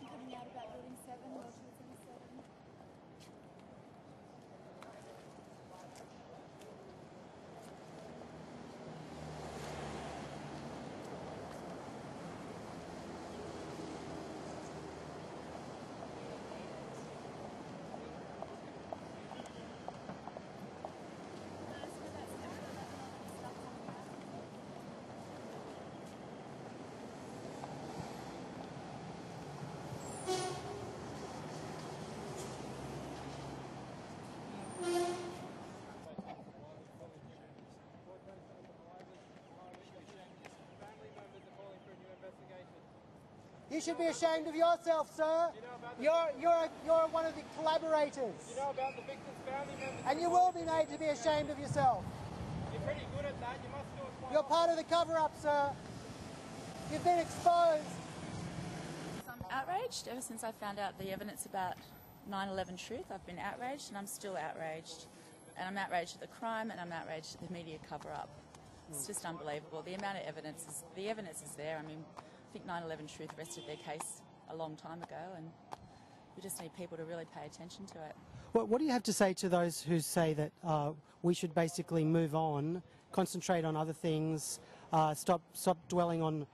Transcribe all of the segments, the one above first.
information coming out about Building 7, World Trade Center 7? You should be ashamed of yourself, sir. You're one of the collaborators. You know about the victims' family members? And you will be made to be ashamed of yourself. You're pretty good at that. You must do it quite You're part of the cover-up, sir. You've been exposed. I'm outraged ever since I found out the evidence about 9/11 truth. I've been outraged and I'm still outraged. And I'm outraged at the crime and I'm outraged at the media cover-up. It's just unbelievable. The amount of evidence is there. I mean, I think 9/11 truth rested their case a long time ago and we just need people to really pay attention to it. Well, what do you have to say to those who say that we should basically move on, concentrate on other things, stop dwelling on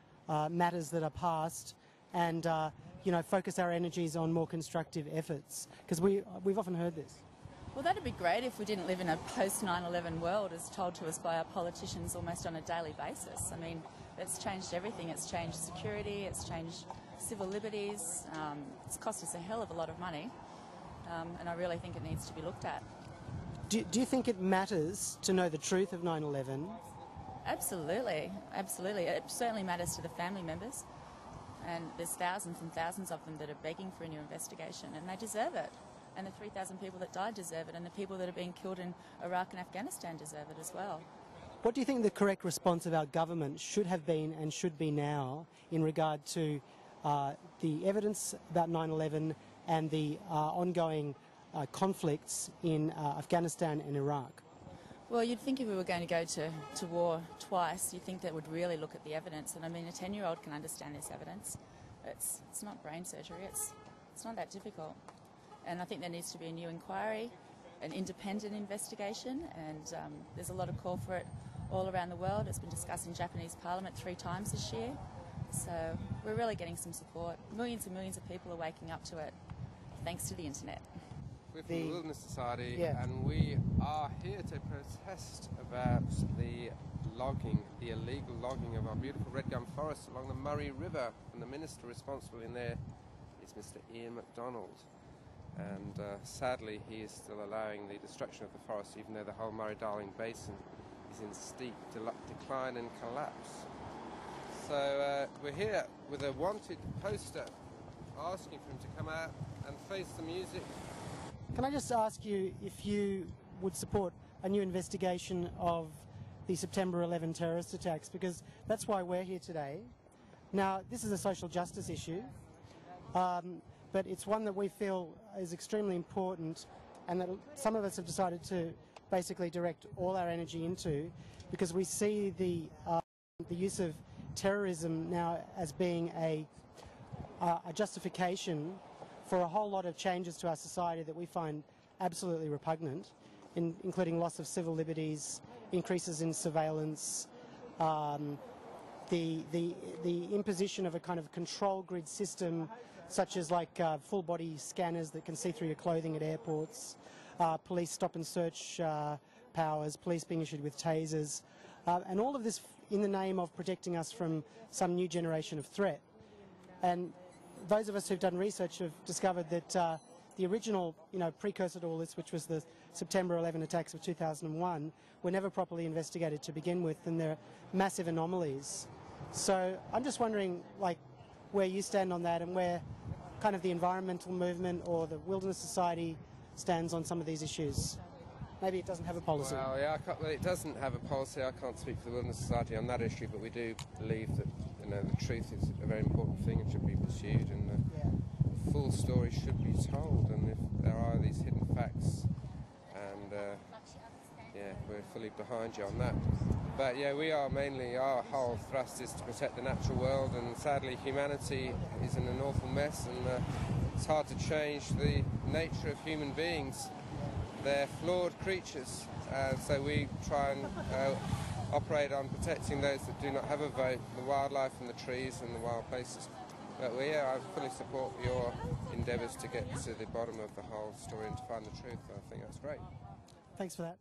matters that are past, and focus our energies on more constructive efforts? Because we've often heard this. Well, that'd be great if we didn't live in a post-9/11 world as told to us by our politicians almost on a daily basis. I mean, it's changed everything. It's changed security, it's changed civil liberties, it's cost us a hell of a lot of money, and I really think it needs to be looked at. Do you think it matters to know the truth of 9/11? Absolutely, absolutely. It certainly matters to the family members, and there's thousands and thousands of them that are begging for a new investigation, and they deserve it. And the 3,000 people that died deserve it, and the people that are being killed in Iraq and Afghanistan deserve it as well. What do you think the correct response of our government should have been and should be now in regard to the evidence about 9/11 and the ongoing conflicts in Afghanistan and Iraq? Well, you'd think if we were going to go to war twice, you'd think that would really look at the evidence. And I mean, a 10-year-old can understand this evidence. It's not brain surgery. It's not that difficult. And I think there needs to be a new inquiry, an independent investigation, and there's a lot of call for it all around the world. It's been discussed in Japanese Parliament 3 times this year. So we're really getting some support. Millions and millions of people are waking up to it, thanks to the internet. We're from the Wilderness Society, Yeah. and we are here to protest about the illegal logging of our beautiful red gum forests along the Murray River. And the minister responsible in there is Mr. Ian MacDonald. And sadly, he is still allowing the destruction of the forest, even though the whole Murray-Darling Basin is in steep decline and collapse. So we're here with a wanted poster asking for him to come out and face the music. Can I just ask you if you would support a new investigation of the September 11 terrorist attacks? Because that's why we're here today. Now, this is a social justice issue, but it's one that we feel is extremely important and that some of us have decided to basically direct all our energy into, because we see the use of terrorism now as being a justification for a whole lot of changes to our society that we find absolutely repugnant, including loss of civil liberties, increases in surveillance, the imposition of a kind of control grid system, such as like full body scanners that can see through your clothing at airports, police stop and search powers, police being issued with tasers, and all of this in the name of protecting us from some new generation of threat. And those of us who've done research have discovered that the original, precursor to all this, which was the September 11 attacks of 2001, were never properly investigated to begin with, and there are massive anomalies. So I'm just wondering, where you stand on that, and where kind of the environmental movement or the Wilderness Society stands on some of these issues. Maybe it doesn't have a policy. Well, yeah, it doesn't have a policy. I can't speak for the Wilderness Society on that issue, but we do believe that the truth is a very important thing and should be pursued, and the full story should be told. And if there are these hidden facts, and we're fully behind you on that. But yeah, our whole thrust is to protect the natural world, and sadly humanity is in an awful mess, and it's hard to change the nature of human beings. They're flawed creatures, so we try and operate on protecting those that do not have a vote, the wildlife and the trees and the wild places. But I fully support your endeavours to get to the bottom of the whole story and to find the truth. I think that's great. Thanks for that.